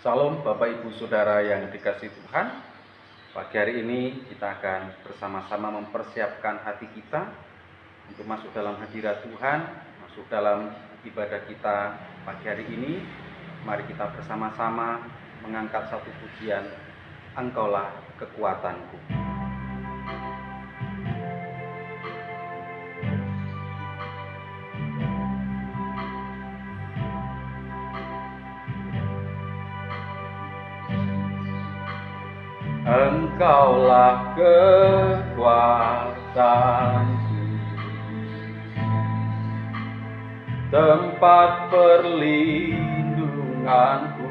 Salam Bapak Ibu Saudara yang dikasihi Tuhan. Pagi hari ini kita akan bersama-sama mempersiapkan hati kita untuk masuk dalam hadirat Tuhan, masuk dalam ibadah kita pagi hari ini. Mari kita bersama-sama mengangkat satu pujian, Engkaulah kekuatanku. Engkaulah kekuatanku, tempat perlindunganku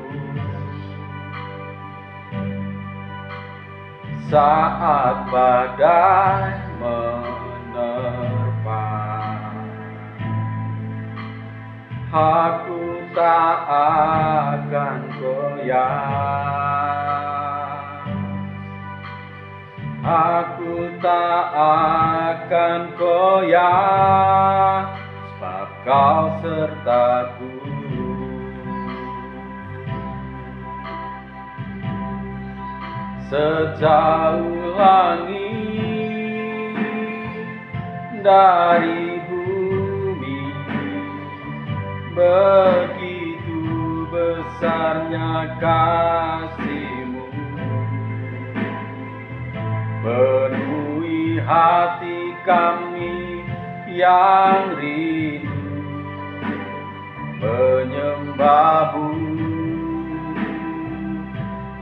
saat badai menerpa. Aku tak akan goyah, aku tak akan goyah, sebab Kau sertaku. Sejauh langit dari bumi, begitu besarnya kasih-Mu. Penuhi hati kami yang rindu menyembah-Mu,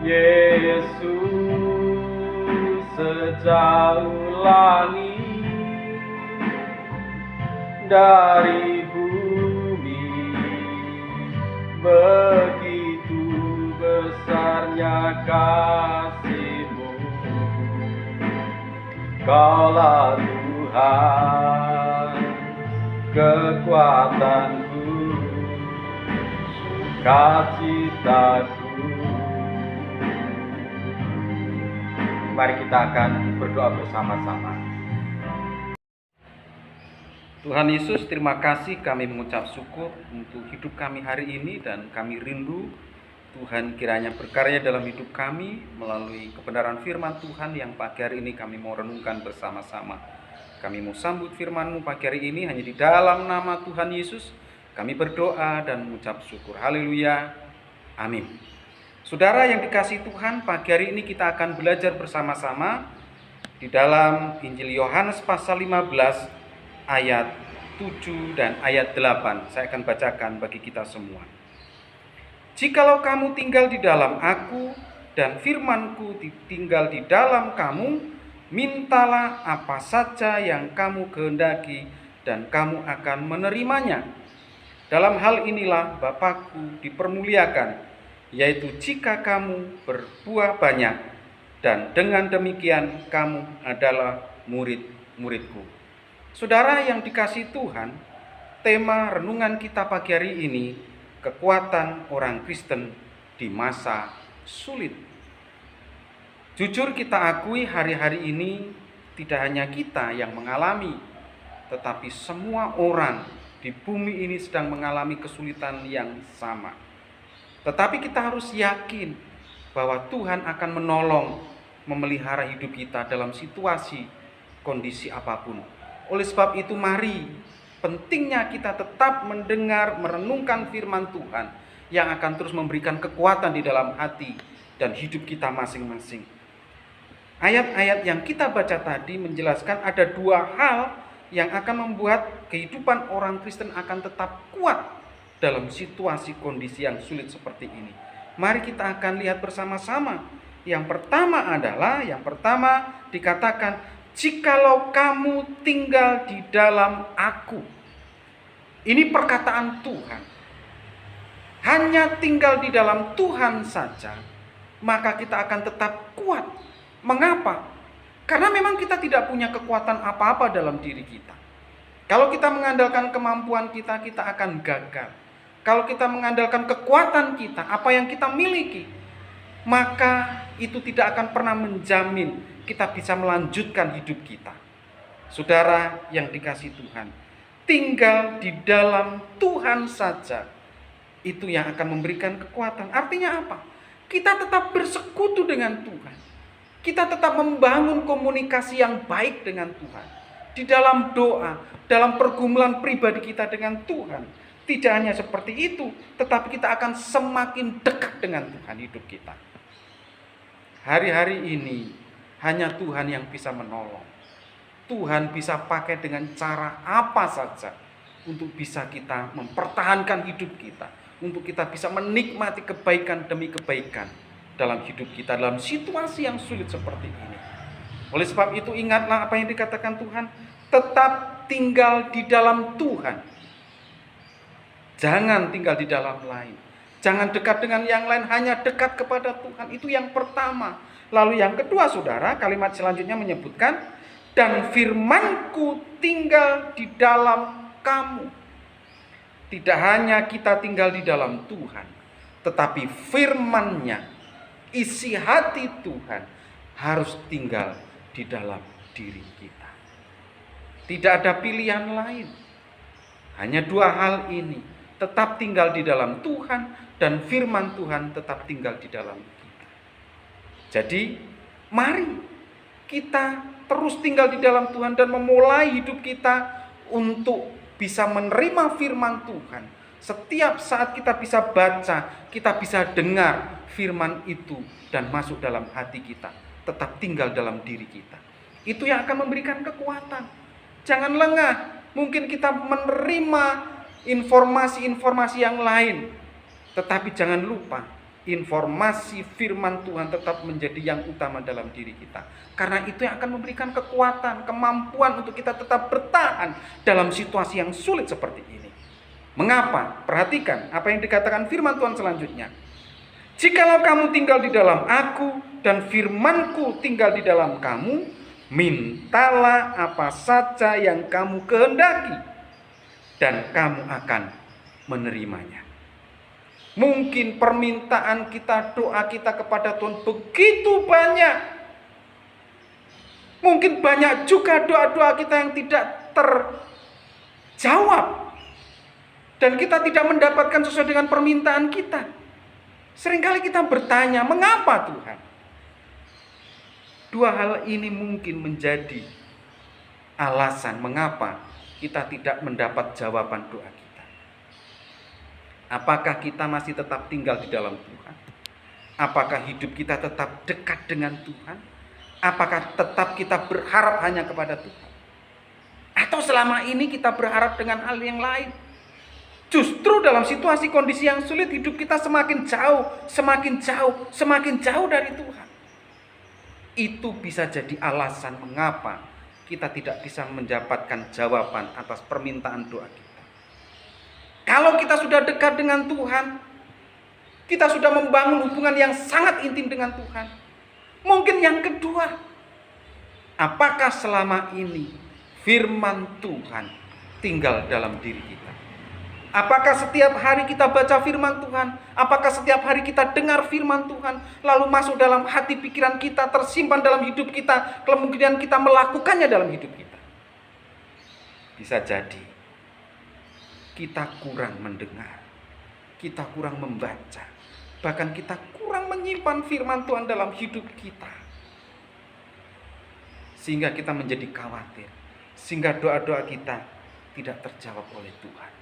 Yesus. Sejauh langit dari bumi, begitu besarnya kasih-Mu. Kaulah Tuhan kekuatanku, sukacitaku. Mari kita akan berdoa bersama-sama. Tuhan Yesus, terima kasih, kami mengucap syukur untuk hidup kami hari ini, dan kami rindu Tuhan kiranya berkarya dalam hidup kami melalui kebenaran firman Tuhan yang pagi hari ini kami mau renungkan bersama-sama. Kami mau sambut firman-Mu pagi hari ini hanya di dalam nama Tuhan Yesus. Kami berdoa dan mengucap syukur. Haleluya. Amin. Saudara yang dikasihi Tuhan, pagi hari ini kita akan belajar bersama-sama di dalam Injil Yohanes pasal 15 ayat 7 dan ayat 8. Saya akan bacakan bagi kita semua. Jikalau kamu tinggal di dalam Aku dan firman-Ku tinggal di dalam kamu, mintalah apa saja yang kamu kehendaki dan kamu akan menerimanya. Dalam hal inilah Bapa-Ku dipermuliakan, yaitu jika kamu berbuah banyak, dan dengan demikian kamu adalah murid-murid-Ku. Saudara yang dikasihi Tuhan, tema renungan kita pagi hari ini, kekuatan orang Kristen di masa sulit. Jujur kita akui hari-hari ini tidak hanya kita yang mengalami, tetapi semua orang di bumi ini sedang mengalami kesulitan yang sama. Tetapi kita harus yakin bahwa Tuhan akan menolong, memelihara hidup kita dalam situasi, kondisi apapun. Oleh sebab itu mari, pentingnya kita tetap mendengar, merenungkan firman Tuhan yang akan terus memberikan kekuatan di dalam hati dan hidup kita masing-masing. Ayat-ayat yang kita baca tadi menjelaskan ada dua hal yang akan membuat kehidupan orang Kristen akan tetap kuat dalam situasi kondisi yang sulit seperti ini. Mari kita akan lihat bersama-sama. Yang pertama dikatakan, jikalau kamu tinggal di dalam Aku. Ini perkataan Tuhan. Hanya tinggal di dalam Tuhan saja, maka kita akan tetap kuat. Mengapa? Karena memang kita tidak punya kekuatan apa-apa dalam diri kita. Kalau kita mengandalkan kemampuan kita, kita akan gagal. Kalau kita mengandalkan kekuatan kita, apa yang kita miliki, maka itu tidak akan pernah menjamin kita bisa melanjutkan hidup kita. Saudara yang dikasihi Tuhan, tinggal di dalam Tuhan saja, itu yang akan memberikan kekuatan. Artinya apa? Kita tetap bersekutu dengan Tuhan. Kita tetap membangun komunikasi yang baik dengan Tuhan. Di dalam doa, dalam pergumulan pribadi kita dengan Tuhan. Tidak hanya seperti itu, tetapi kita akan semakin dekat dengan Tuhan hidup kita. Hari-hari ini hanya Tuhan yang bisa menolong. Tuhan bisa pakai dengan cara apa saja untuk bisa kita mempertahankan hidup kita, untuk kita bisa menikmati kebaikan demi kebaikan dalam hidup kita, dalam situasi yang sulit seperti ini. Oleh sebab itu ingatlah apa yang dikatakan Tuhan, tetap tinggal di dalam Tuhan. Jangan tinggal di dalam lain. Jangan dekat dengan yang lain, hanya dekat kepada Tuhan. Itu yang pertama. Lalu yang kedua, saudara, kalimat selanjutnya menyebutkan, dan firman-Ku tinggal di dalam kamu. Tidak hanya kita tinggal di dalam Tuhan, tetapi firman-Nya, isi hati Tuhan harus tinggal di dalam diri kita. Tidak ada pilihan lain. Hanya dua hal ini, tetap tinggal di dalam Tuhan dan firman Tuhan tetap tinggal di dalam kita. Jadi, mari kita terus tinggal di dalam Tuhan dan memulai hidup kita untuk bisa menerima firman Tuhan. Setiap saat kita bisa baca, kita bisa dengar firman itu dan masuk dalam hati kita, tetap tinggal dalam diri kita. Itu yang akan memberikan kekuatan. Jangan lengah. Mungkin kita menerima informasi-informasi yang lain, tetapi jangan lupa informasi firman Tuhan tetap menjadi yang utama dalam diri kita. Karena itu yang akan memberikan kekuatan, kemampuan untuk kita tetap bertahan dalam situasi yang sulit seperti ini. Mengapa? Perhatikan apa yang dikatakan firman Tuhan selanjutnya. Jikalau kamu tinggal di dalam Aku dan firman-Ku tinggal di dalam kamu, mintalah apa saja yang kamu kehendaki dan kamu akan menerimanya. Mungkin permintaan kita, doa kita kepada Tuhan begitu banyak. Mungkin banyak juga doa-doa kita yang tidak terjawab. Dan kita tidak mendapatkan sesuai dengan permintaan kita. Seringkali kita bertanya, mengapa Tuhan? Dua hal ini mungkin menjadi alasan mengapa kita tidak mendapat jawaban doa kita. Apakah kita masih tetap tinggal di dalam Tuhan? Apakah hidup kita tetap dekat dengan Tuhan? Apakah tetap kita berharap hanya kepada Tuhan? Atau selama ini kita berharap dengan hal yang lain? Justru dalam situasi kondisi yang sulit, hidup kita semakin jauh, semakin jauh, semakin jauh dari Tuhan. Itu bisa jadi alasan mengapa kita tidak bisa mendapatkan jawaban atas permintaan doa kita. Kalau kita sudah dekat dengan Tuhan, kita sudah membangun hubungan yang sangat intim dengan Tuhan. Mungkin yang kedua, apakah selama ini firman Tuhan tinggal dalam diri kita? Apakah setiap hari kita baca firman Tuhan? Apakah setiap hari kita dengar firman Tuhan, lalu masuk dalam hati pikiran kita, tersimpan dalam hidup kita, kemudian kita melakukannya dalam hidup kita? Bisa jadi kita kurang mendengar, kita kurang membaca, bahkan kita kurang menyimpan firman Tuhan dalam hidup kita. Sehingga kita menjadi khawatir, sehingga doa-doa kita tidak terjawab oleh Tuhan.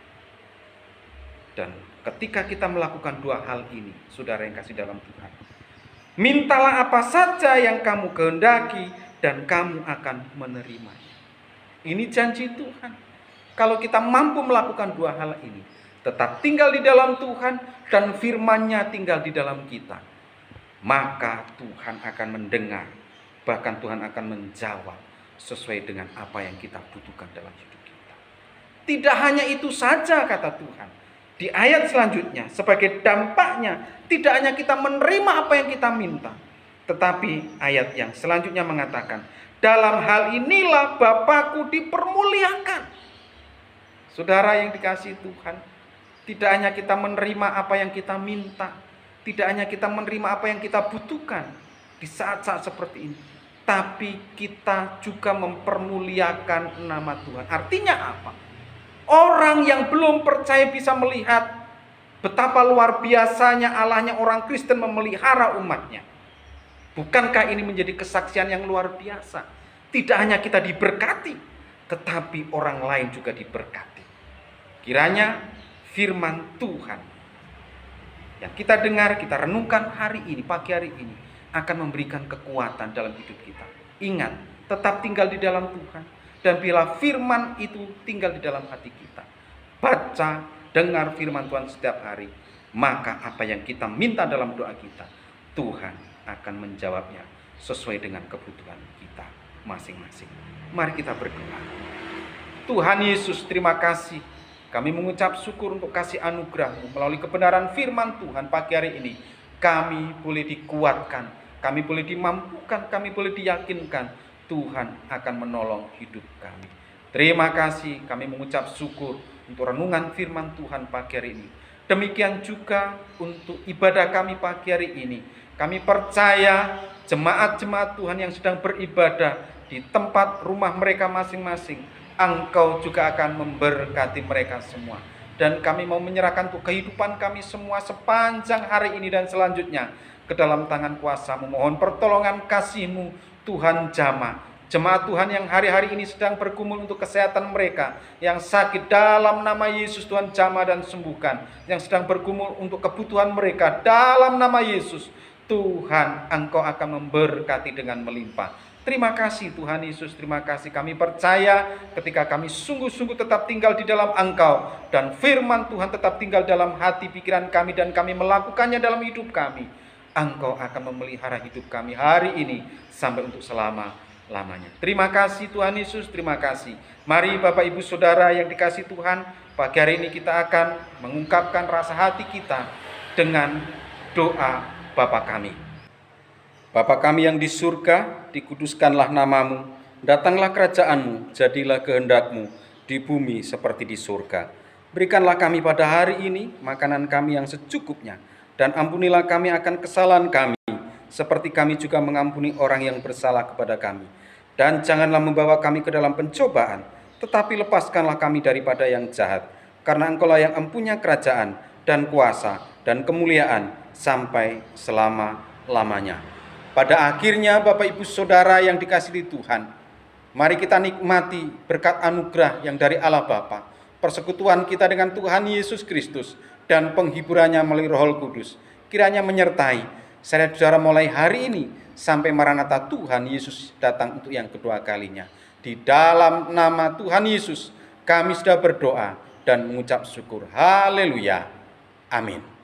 Dan ketika kita melakukan dua hal ini, saudara yang kasih dalam Tuhan, mintalah apa saja yang kamu kehendaki dan kamu akan menerimanya. Ini janji Tuhan. Kalau kita mampu melakukan dua hal ini, tetap tinggal di dalam Tuhan dan firman-Nya tinggal di dalam kita, maka Tuhan akan mendengar, bahkan Tuhan akan menjawab sesuai dengan apa yang kita butuhkan dalam hidup kita. Tidak hanya itu saja kata Tuhan. Di ayat selanjutnya, sebagai dampaknya, tidak hanya kita menerima apa yang kita minta, tetapi ayat yang selanjutnya mengatakan, dalam hal inilah Bapa-Ku dipermuliakan. Saudara yang dikasihi Tuhan, tidak hanya kita menerima apa yang kita minta, tidak hanya kita menerima apa yang kita butuhkan di saat-saat seperti ini, tapi kita juga mempermuliakan nama Tuhan. Artinya apa? Orang yang belum percaya bisa melihat Betapa luar biasanya Allahnya orang Kristen memelihara umatnya. Bukankah ini menjadi kesaksian yang luar biasa? Tidak hanya kita diberkati, tetapi orang lain juga diberkati. Kiranya firman Tuhan yang kita dengar, kita renungkan hari ini, pagi hari ini, akan memberikan kekuatan dalam hidup kita. Ingat, tetap tinggal di dalam Tuhan. Dan bila firman itu tinggal di dalam hati kita, baca, dengar firman Tuhan setiap hari, maka apa yang kita minta dalam doa kita, Tuhan akan menjawabnya sesuai dengan kebutuhan kita masing-masing. Mari kita berdoa. Tuhan Yesus, terima kasih. Kami mengucap syukur untuk kasih anugerah-Mu melalui kebenaran firman Tuhan pagi hari ini. Kami boleh dikuatkan, kami boleh dimampukan, kami boleh diyakinkan Tuhan akan menolong hidup kami. Terima kasih, kami mengucap syukur untuk renungan firman Tuhan pagi hari ini. Demikian juga untuk ibadah kami pagi hari ini. Kami percaya jemaat-jemaat Tuhan yang sedang beribadah di tempat rumah mereka masing-masing, Engkau juga akan memberkati mereka semua. Dan kami mau menyerahkan untuk kehidupan kami semua sepanjang hari ini dan selanjutnya ke dalam tangan kuasa-Mu. Mohon pertolongan kasih-Mu, Tuhan jamah. Jemaat Tuhan yang hari-hari ini sedang bergumul untuk kesehatan mereka, yang sakit dalam nama Yesus Tuhan jamah dan sembuhkan. Yang sedang bergumul untuk kebutuhan mereka dalam nama Yesus, Tuhan Engkau akan memberkati dengan melimpah. Terima kasih Tuhan Yesus, terima kasih. Kami percaya ketika kami sungguh-sungguh tetap tinggal di dalam Engkau, dan firman Tuhan tetap tinggal dalam hati pikiran kami, dan kami melakukannya dalam hidup kami, Engkau akan memelihara hidup kami hari ini sampai untuk selama-lamanya. Terima kasih Tuhan Yesus, terima kasih. Mari Bapak Ibu Saudara yang dikasihi Tuhan, pagi hari ini kita akan mengungkapkan rasa hati kita dengan doa Bapa kami. Bapa kami yang di surga, dikuduskanlah nama-Mu, datanglah kerajaan-Mu, jadilah kehendak-Mu di bumi seperti di surga. Berikanlah kami pada hari ini makanan kami yang secukupnya, dan ampunilah kami akan kesalahan kami, seperti kami juga mengampuni orang yang bersalah kepada kami. Dan janganlah membawa kami ke dalam pencobaan, tetapi lepaskanlah kami daripada yang jahat, karena Engkau-lah yang empunya kerajaan dan kuasa dan kemuliaan sampai selama-lamanya. Pada akhirnya Bapak Ibu Saudara yang dikasihi Tuhan, mari kita nikmati berkat anugerah yang dari Allah Bapa, persekutuan kita dengan Tuhan Yesus Kristus, dan penghiburannya melalui Roh Kudus. Kiranya menyertai saudara mulai hari ini sampai Maranatha Tuhan Yesus datang untuk yang kedua kalinya. Di dalam nama Tuhan Yesus kami sudah berdoa dan mengucap syukur. Haleluya. Amin.